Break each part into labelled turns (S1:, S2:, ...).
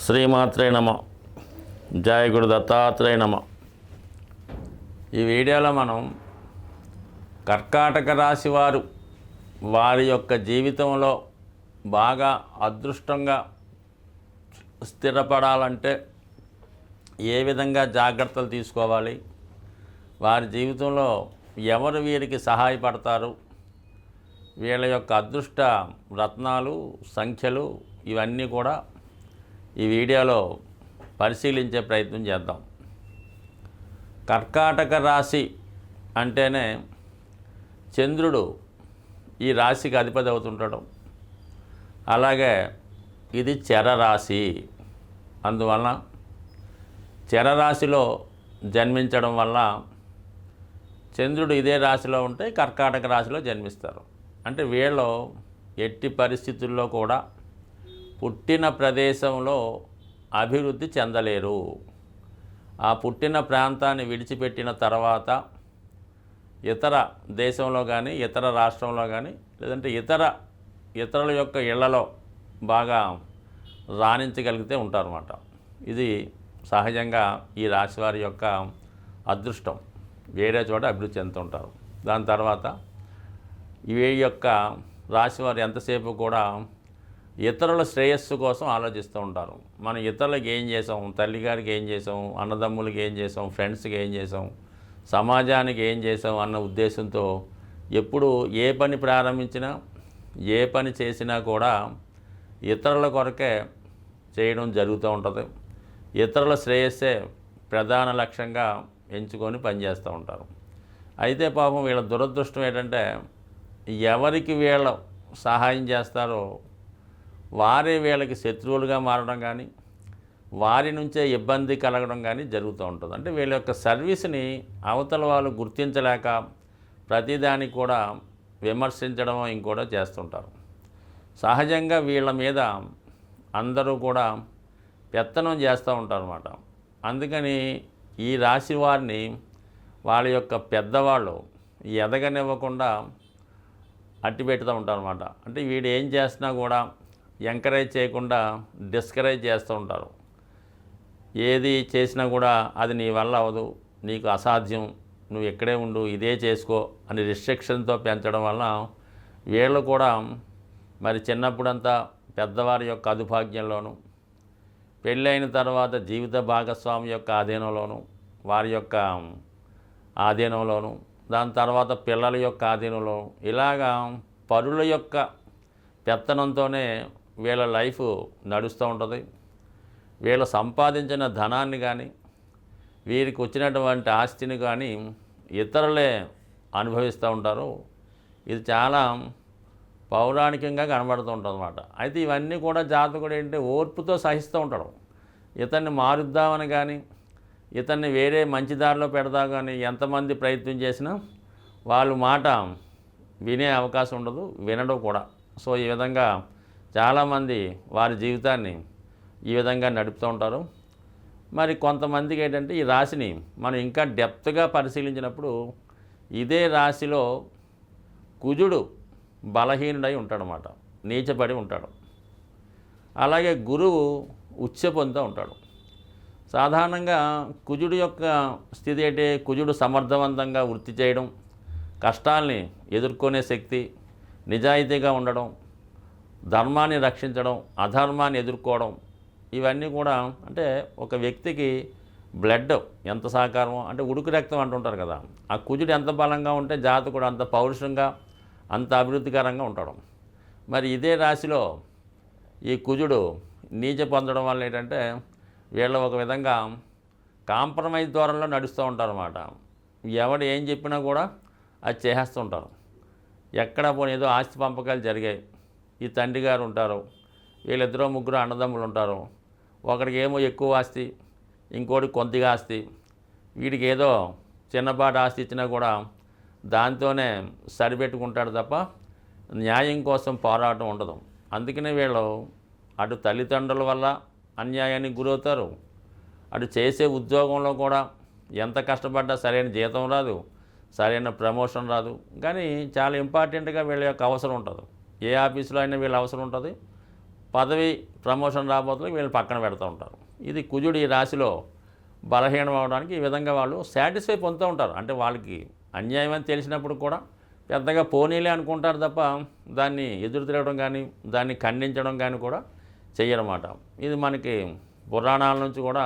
S1: శ్రీమాత్రే నమ. జయ గురు దత్తాత్రేయ నమ. ఈ వీడియోలో మనం కర్కాటక రాశి వారి యొక్క జీవితంలో బాగా అదృష్టంగా స్థిరపడాలంటే ఏ విధంగా జాగ్రత్తలు తీసుకోవాలి, వారి జీవితంలో ఎవరు వీరికి సహాయపడతారు, వీళ్ళ యొక్క అదృష్ట రత్నాలు సంఖ్యలు ఇవన్నీ కూడా ఈ వీడియోలో పరిశీలించే ప్రయత్నం చేద్దాం. కర్కాటక రాశి అంటేనే చంద్రుడు ఈ రాశికి అధిపతి అవుతుంటాడు. అలాగే ఇది చరరాశి. అందువలన చరరాశిలో జన్మించడం వల్ల చంద్రుడు ఇదే రాశిలో ఉంటే కర్కాటక రాశిలో జన్మిస్తారు. అంటే వీళ్ళు ఎట్టి పరిస్థితుల్లో కూడా పుట్టిన ప్రదేశంలో అభివృద్ధి చెందలేరు. ఆ పుట్టిన ప్రాంతాన్ని విడిచిపెట్టిన తర్వాత ఇతర దేశంలో కానీ ఇతర రాష్ట్రంలో కానీ లేదంటే ఇతరుల యొక్క ఇళ్లలో బాగా రాణించగలిగితే ఉంటారన్నమాట. ఇది సహజంగా ఈ రాశి వారి యొక్క అదృష్టం. వేరే చోట అభివృద్ధి చెందుతుంటారు. దాని తర్వాత ఈ యొక్క రాశివారు ఎంతసేపు కూడా ఇతరుల శ్రేయస్సు కోసం ఆలోచిస్తూ ఉంటారు. మనం ఇతరులకు ఏం చేసాం, తల్లిగారికి ఏం చేసాం, అన్నదమ్ములకి ఏం చేసాం, ఫ్రెండ్స్కి ఏం చేసాం, సమాజానికి ఏం చేసాం అన్న ఉద్దేశంతో ఎప్పుడు ఏ పని ప్రారంభించినా ఏ పని చేసినా కూడా ఇతరుల కొరకే చేయడం జరుగుతూ ఉంటుంది. ఇతరుల శ్రేయస్సే ప్రధాన లక్ష్యంగా ఎంచుకొని పనిచేస్తూ ఉంటారు. అయితే పాపం వీళ్ళ దురదృష్టం ఏంటంటే ఎవరికి వీళ్ళ సహాయం చేస్తారో వారే వీళ్ళకి శత్రువులుగా మారడం కానీ వారి నుంచే ఇబ్బంది కలగడం కానీ జరుగుతూ ఉంటుంది. అంటే వీళ్ళ యొక్క సర్వీస్ని అవతల వాళ్ళు గుర్తించలేక ప్రతిదానికి కూడా విమర్శించడం ఇంకోటి చేస్తుంటారు. సహజంగా వీళ్ళ మీద అందరూ కూడా పెత్తనం చేస్తూ ఉంటారన్నమాట. అందుకని ఈ రాశి వారిని వాళ్ళ యొక్క పెద్దవాళ్ళు ఎదగనివ్వకుండా అట్టి పెడుతూ ఉంటారన్నమాట. అంటే వీడు ఏం చేసినా కూడా ఎంకరేజ్ చేయకుండా డిస్కరేజ్ చేస్తూ ఉంటారు. ఏది చేసినా కూడా అది నీ వల్ల అవ్వదు, నీకు అసాధ్యం, నువ్వు ఎక్కడే ఉండు, ఇదే చేసుకో అని రిస్ట్రిక్షన్తో పెంచడం వల్ల వీళ్ళు కూడా మరి చిన్నప్పుడంతా పెద్దవారి యొక్క అదుభాగ్యంలోను, పెళ్ళైన తర్వాత జీవిత భాగస్వామి యొక్క ఆధీనంలోను, వారి యొక్క ఆధీనంలోను, దాని తర్వాత పిల్లల యొక్క ఆధీనంలో ఇలాగా పరుల యొక్క పెత్తనంతోనే వీళ్ళ లైఫ్ నడుస్తూ ఉంటుంది. వీళ్ళు సంపాదించిన ధనాన్ని కానీ వీరికి వచ్చినటువంటి ఆస్తిని కానీ ఇతరులే అనుభవిస్తూ ఉంటారు. ఇది చాలా పౌరాణికంగా కనబడుతూ ఉంటుంది అన్నమాట. అయితే ఇవన్నీ కూడా జాతకుడు ఏంటంటే ఓర్పుతో సహిస్తూ ఉంటాడు. ఇతన్ని మారుద్దామని కానీ ఇతన్ని వేరే మంచి దారిలో పెడదా కానీ ఎంతమంది ప్రయత్నం చేసినా వాళ్ళు మాట వినే అవకాశం ఉండదు, వినడం కూడా. సో ఈ విధంగా చాలామంది వారి జీవితాన్ని ఈ విధంగా నడుపుతూ ఉంటారు. మరి కొంతమందికి ఏంటంటే ఈ రాశిని మనం ఇంకా డెప్త్గా పరిశీలించినప్పుడు ఇదే రాశిలో కుజుడు బలహీనుడై ఉంటాడనమాట, నీచపడి ఉంటాడు. అలాగే గురువు ఉచ్చ పొందుతూ ఉంటాడు. సాధారణంగా కుజుడు యొక్క స్థితి ఏంటి? కుజుడు సమర్థవంతంగా వృత్తి చేయడం, కష్టాల్ని ఎదుర్కొనే శక్తి, నిజాయితీగా ఉండడం, ధర్మాన్ని రక్షించడం, అధర్మాన్ని ఎదుర్కోవడం, ఇవన్నీ కూడా అంటే ఒక వ్యక్తికి బ్లడ్ ఎంత సహకారమో అంటే ఉడుకు రక్తం అంటుంటారు కదా, ఆ కుజుడు ఎంత బలంగా ఉంటే జాతకుడు అంత పౌరుషంగా అంత అభివృద్ధికరంగా ఉంటాడు. మరి ఇదే రాశిలో ఈ కుజుడు నీచ పొందడం వల్ల ఏంటంటే వీళ్ళు ఒక విధంగా కాంప్రమైజ్ ధోరణిలో నడుస్తూ ఉంటారన్నమాట. ఎవడు ఏం చెప్పినా కూడా అది చేసేస్తూ ఉంటారు. ఎక్కడ పోనీ ఏదో ఆస్తి పంపకాలు జరిగాయి, ఈ తండ్రి గారు ఉంటారు, వీళ్ళిద్దరూ ముగ్గురు అన్నదమ్ములు ఉంటారు, ఒకడికి ఏమో ఎక్కువ ఆస్తి, ఇంకోటి కొద్దిగా ఆస్తి, వీడికి ఏదో చిన్నపాటి ఆస్తి ఇచ్చినా కూడా దాంతోనే సరిపెట్టుకుంటాడు తప్ప న్యాయం కోసం పోరాటం ఉండదు. అందుకనే వీళ్ళు అటు తల్లిదండ్రుల వల్ల అన్యాయానికి గురవుతారు, అటు చేసే ఉద్యోగంలో కూడా ఎంత కష్టపడ్డా సరైన జీతం రాదు, సరైన ప్రమోషన్ రాదు. కానీ చాలా ఇంపార్టెంట్గా వీళ్ళ యొక్క అవసరం ఉంటుంది. ఏ ఆఫీసులో అయినా వీళ్ళ అవసరం ఉంటుంది, పదవి ప్రమోషన్ రాబోతులు వీళ్ళు పక్కన పెడుతూ ఉంటారు. ఇది కుజుడు ఈ రాశిలో బలహీనం అవడానికి ఈ విధంగా వాళ్ళు సాటిస్ఫై పొందుతూ ఉంటారు. అంటే వాళ్ళకి అన్యాయం అని తెలిసినప్పుడు కూడా పెద్దగా పోనీలే అనుకుంటారు తప్ప దాన్ని ఎదురు తిరగడం కానీ దాన్ని ఖండించడం కానీ కూడా చెయ్యరన్నమాట. ఇది మనకి పురాణాల నుంచి కూడా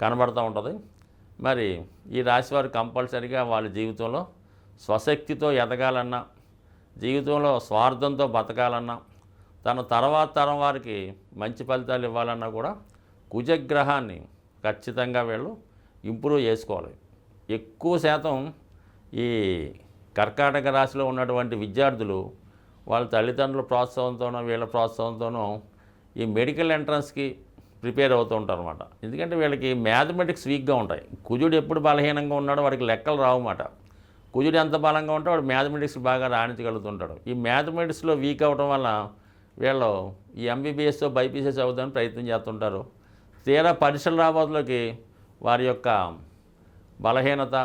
S1: కనబడుతూ ఉంటుంది. మరి ఈ రాశి వారు కంపల్సరిగా వాళ్ళ జీవితంలో స్వశక్తితో ఎదగాలన్నా, జీవితంలో స్వార్థంతో బతకాలన్నా, తన తర్వాత తరం వారికి మంచి ఫలితాలు ఇవ్వాలన్నా కూడా కుజగ్రహాన్ని ఖచ్చితంగా వీళ్ళు ఇంప్రూవ్ చేసుకోవాలి. ఎక్కువ శాతం ఈ కర్కాటక రాశిలో ఉన్నటువంటి విద్యార్థులు వాళ్ళ తల్లిదండ్రుల ప్రోత్సాహంతోనో వీళ్ళ ప్రోత్సాహంతోనో ఈ మెడికల్ ఎంట్రన్స్కి ప్రిపేర్ అవుతూ ఉంటారు అన్నమాట. ఎందుకంటే వీళ్ళకి మ్యాథమెటిక్స్ వీక్గా ఉంటాయి. కుజుడు ఎప్పుడు బలహీనంగా ఉన్నాడో వాడికి లెక్కలు రావన్నమాట. కుజుడు ఎంత బలంగా ఉంటే వాడు మ్యాథమెటిక్స్ బాగా రాణించగలుగుతుంటాడు. ఈ మ్యాథమెటిక్స్లో వీక్ అవ్వడం వల్ల వీళ్ళు ఈ ఎంబీబీఎస్ బైపీసీఎస్ అవుతామని ప్రయత్నం చేస్తుంటారు. తీరా పరీక్షల రాబోతులకి వారి యొక్క బలహీనత,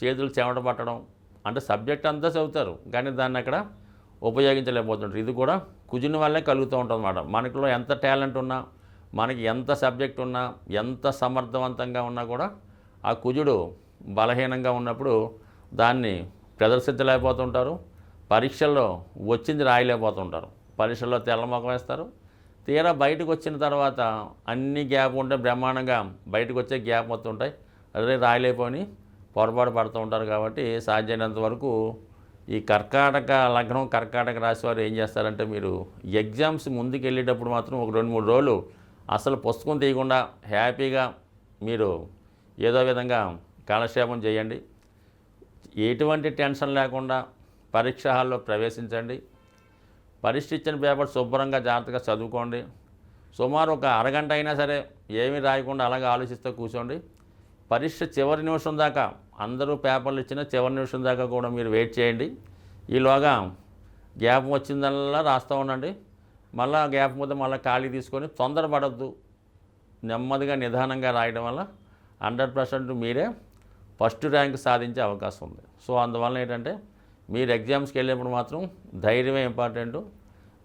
S1: చేతులు చెమట పట్టడం, అంటే సబ్జెక్ట్ అంతా చదువుతారు కానీ దాన్ని అక్కడ ఉపయోగించలేకపోతుంటారు. ఇది కూడా కుజుని వల్లే కలుగుతూ ఉంటుంది అన్నమాట. మనలో ఎంత టాలెంట్ ఉన్నా, మనకి ఎంత సబ్జెక్ట్ ఉన్నా, ఎంత సమర్థవంతంగా ఉన్నా కూడా ఆ కుజుడు బలహీనంగా ఉన్నప్పుడు దాన్ని ప్రదర్శించలేకపోతుంటారు. పరీక్షల్లో వచ్చింది రాయలేకపోతుంటారు. పరీక్షల్లో తెల్లమొఖం వేస్తారు. తీరా బయటకు వచ్చిన తర్వాత అన్ని గ్యాప్ ఉంటే బ్రహ్మాండంగా బయటకు వచ్చే గ్యాప్ మొత్తం ఉంటాయి. అదే రాయలేకపోయి పొరపాటు పడుతూ ఉంటారు. కాబట్టి సాధ్యమైనంత వరకు ఈ కర్కాటక లగ్నం, కర్కాటక రాశి వారు ఏం చేస్తారంటే, మీరు ఎగ్జామ్స్ ముందుకు వెళ్ళేటప్పుడు మాత్రం ఒక 2-3 రోజులు అసలు పుస్తకం తీయకుండా హ్యాపీగా మీరు ఏదో విధంగా కాలక్షేపం చేయండి. ఎటువంటి టెన్షన్ లేకుండా పరీక్ష హాల్లో ప్రవేశించండి. పరీక్ష ఇచ్చిన పేపర్ శుభ్రంగా జాగ్రత్తగా చదువుకోండి. సుమారు ఒక అరగంట అయినా సరే ఏమీ రాయకుండా అలాగే ఆలోచిస్తూ కూర్చోండి. పరీక్ష చివరి నిమిషం దాకా, అందరూ పేపర్లు ఇచ్చిన చివరి నిమిషం దాకా కూడా మీరు వెయిట్ చేయండి. ఈలోగా గ్యాప్ వచ్చిందల్లా రాస్తూ ఉండండి. మళ్ళీ గ్యాప్ మీద మళ్ళీ ఖాళీ తీసుకొని తొందరపడద్దు. నెమ్మదిగా నిదానంగా రాయడం వల్ల 100% మీరే ఫస్ట్ ర్యాంక్ సాధించే అవకాశం ఉంది. సో అందువల్ల ఏంటంటే మీరు ఎగ్జామ్స్కి వెళ్ళేప్పుడు మాత్రం ధైర్యమే ఇంపార్టెంటు.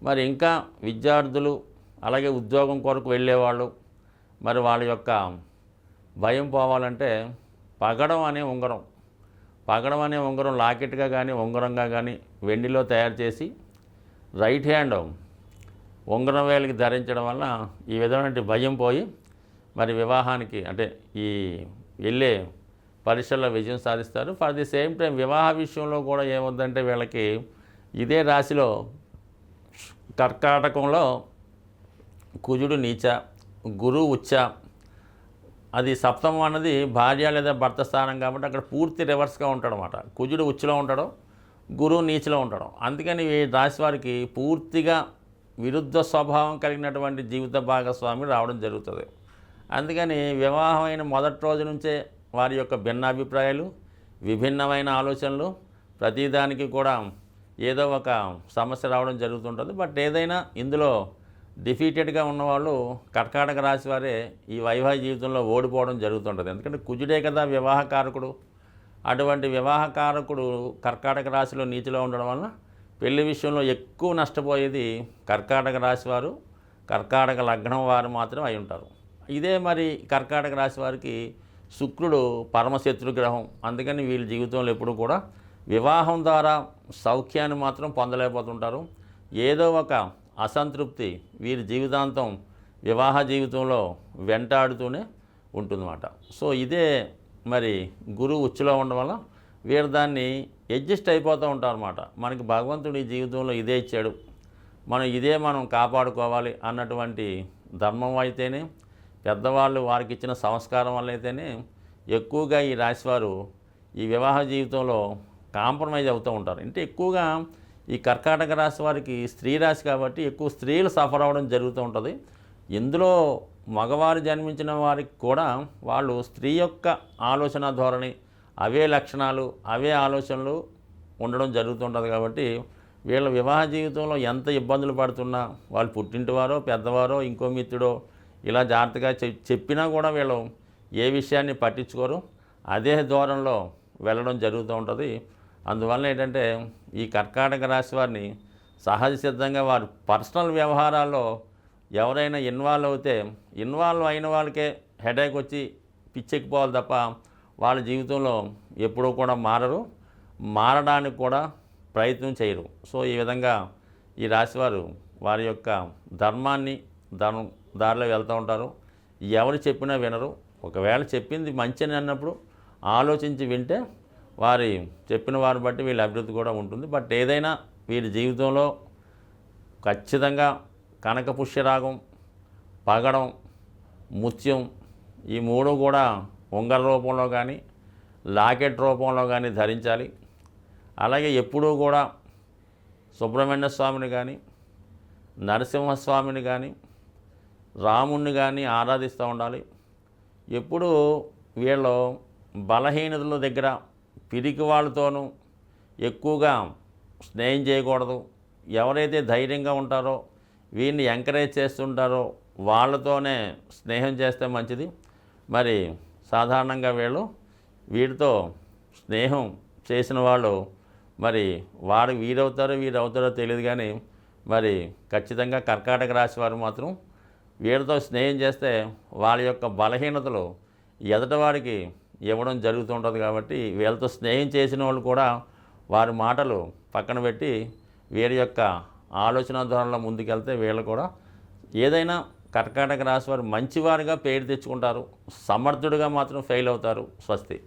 S1: మరి ఇంకా విద్యార్థులు అలాగే ఉద్యోగం కొరకు వెళ్ళేవాళ్ళు, మరి వాళ్ళ యొక్క భయం పోవాలంటే పగడం అనే ఉంగరం లాకెట్గా కానీ ఉంగరంగా కానీ వెండిలో తయారు చేసి రైట్ హ్యాండ్ ఉంగరం వేలికి ధరించడం వల్ల ఈ విధమైన భయం పోయి మరి వివాహానికి అంటే ఈ వెళ్ళే పరీక్షల్లో విజయం సాధిస్తారు. ఫర్ ది సేమ్ టైం వివాహ విషయంలో కూడా ఏమవుతుందంటే వీళ్ళకి ఇదే రాశిలో కర్కాటకంలో కుజుడు నీచ, గురువు ఉచ్చ, అది సప్తమం అన్నది భార్య లేదా భర్త స్థానం కాబట్టి అక్కడ పూర్తి రివర్స్గా ఉంటాడు అన్నమాట. కుజుడు ఉచ్చులో ఉంటాడు, గురువు నీచలో ఉంటాడు. అందుకని ఈ రాశి వారికి పూర్తిగా విరుద్ధ స్వభావం కలిగినటువంటి జీవిత భాగస్వామి రావడం జరుగుతుంది. అందుకని వివాహమైన మొదటి రోజు నుంచే వారి యొక్క భిన్నాభిప్రాయాలు, విభిన్నమైన ఆలోచనలు, ప్రతిదానికి కూడా ఏదో ఒక సమస్య రావడం జరుగుతుంటుంది. బట్ ఏదైనా ఇందులో డిఫీటెడ్గా ఉన్నవాళ్ళు కర్కాటక రాశి వారే ఈ వైవాహిక జీవితంలో ఓడిపోవడం జరుగుతుంటుంది. ఎందుకంటే కుజుడే కదా వివాహకారకుడు. అటువంటి వివాహకారకుడు కర్కాటక రాశిలో నీతిలో ఉండడం వలన పెళ్లి విషయంలో ఎక్కువ నష్టపోయేది కర్కాటక రాశి వారు, కర్కాటక లగ్నం వారు మాత్రం అయి ఉంటారు. ఇదే మరి కర్కాటక రాశి వారికి శుక్రుడు పరమశత్రు గ్రహం. అందుకని వీళ్ళ జీవితంలో ఎప్పుడు కూడా వివాహం ద్వారా సౌఖ్యాన్ని మాత్రం పొందలేకపోతుంటారు. ఏదో ఒక అసంతృప్తి వీరి జీవితాంతం వివాహ జీవితంలో వెంటాడుతూనే ఉంటుందన్నమాట. సో ఇదే మరి గురువు ఉచ్చులో ఉండడం వల్ల వీరు దాన్ని అడ్జస్ట్ అయిపోతూ ఉంటారు అన్నమాట. మనకి భగవంతుడు ఈ జీవితంలో ఇదే ఇచ్చాడు, మనం కాపాడుకోవాలి అన్నటువంటి ధర్మం అయితేనే, పెద్దవాళ్ళు వారికి ఇచ్చిన సంస్కారం వల్ల అయితేనే ఎక్కువగా ఈ రాశివారు ఈ వివాహ జీవితంలో కాంప్రమైజ్ అవుతూ ఉంటారు. అంటే ఎక్కువగా ఈ కర్కాటక రాశి వారికి స్త్రీ రాశి కాబట్టి ఎక్కువ స్త్రీలు సఫర్ అవ్వడం జరుగుతూ ఉంటుంది. ఇందులో మగవారు జన్మించిన వారికి కూడా వాళ్ళు స్త్రీ యొక్క ఆలోచన ధోరణి, అవే లక్షణాలు, అవే ఆలోచనలు ఉండడం జరుగుతుంటుంది. కాబట్టి వీళ్ళ వివాహ జీవితంలో ఎంత ఇబ్బందులు పడుతున్నా వాళ్ళు పుట్టింటి వారో పెద్దవారో ఇంకో మిత్రుడో ఇలా జాగ్రత్తగా చెప్పినా కూడా వీళ్ళు ఏ విషయాన్ని పట్టించుకోరు, అదే ధోరణిలో వెళ్ళడం జరుగుతూ ఉంటుంది. అందువల్ల ఏంటంటే ఈ కర్కాటక రాశి వారిని సహజ సిద్ధంగా వారు పర్సనల్ వ్యవహారాల్లో ఎవరైనా ఇన్వాల్వ్ అయిన వాళ్ళకే హెడేక్ వచ్చి పిచ్చెక్కిపోవాలి తప్ప వాళ్ళ జీవితంలో ఎప్పుడూ కూడా మారడానికి కూడా ప్రయత్నం చేయరు. సో ఈ విధంగా ఈ రాశివారు వారి యొక్క ధర్మాన్ని దారిలో వెళ్తూ ఉంటారు. ఎవరు చెప్పినా వినరు. ఒకవేళ చెప్పింది మంచిని అన్నప్పుడు ఆలోచించి వింటే వారి చెప్పిన వారిని బట్టి వీళ్ళ అభివృద్ధి కూడా ఉంటుంది. బట్ ఏదైనా వీరి జీవితంలో ఖచ్చితంగా కనక పుష్యరాగం, పగడం, ముత్యం ఈ మూడు కూడా ఉంగర రూపంలో కానీ లాకెట్ రూపంలో కానీ ధరించాలి. అలాగే ఎప్పుడూ కూడా సుబ్రహ్మణ్య స్వామిని కానీ, నరసింహస్వామిని కానీ, రాముణ్ణి కానీ ఆరాధిస్తూ ఉండాలి. ఎప్పుడూ వీళ్ళు బలహీనతల దగ్గర పిరికి వాళ్ళతోనూ ఎక్కువగా స్నేహం చేయకూడదు. ఎవరైతే ధైర్యంగా ఉంటారో వీరిని ఎంకరేజ్ చేస్తుంటారో వాళ్ళతోనే స్నేహం చేస్తే మంచిది. మరి సాధారణంగా వీడితో స్నేహం చేసిన వాళ్ళు మరి వీరవుతారో తెలియదు కానీ మరి ఖచ్చితంగా కర్కాటక రాశి వారు మాత్రం వీడితో స్నేహం చేస్తే వాళ్ళ యొక్క బలహీనతలు ఎదటివారికి ఇవ్వడం జరుగుతుంటుంది. కాబట్టి వీళ్ళతో స్నేహం చేసిన వాళ్ళు కూడా వారి మాటలు పక్కన పెట్టి వీరి యొక్క ఆలోచన ధోరణిలో ముందుకెళ్తే వీళ్ళు కూడా ఏదైనా కర్కాటక రాశి వారు మంచివారిగా పేరు తెచ్చుకుంటారు. సమర్థుడిగా మాత్రం ఫెయిల్ అవుతారు. స్వస్తి.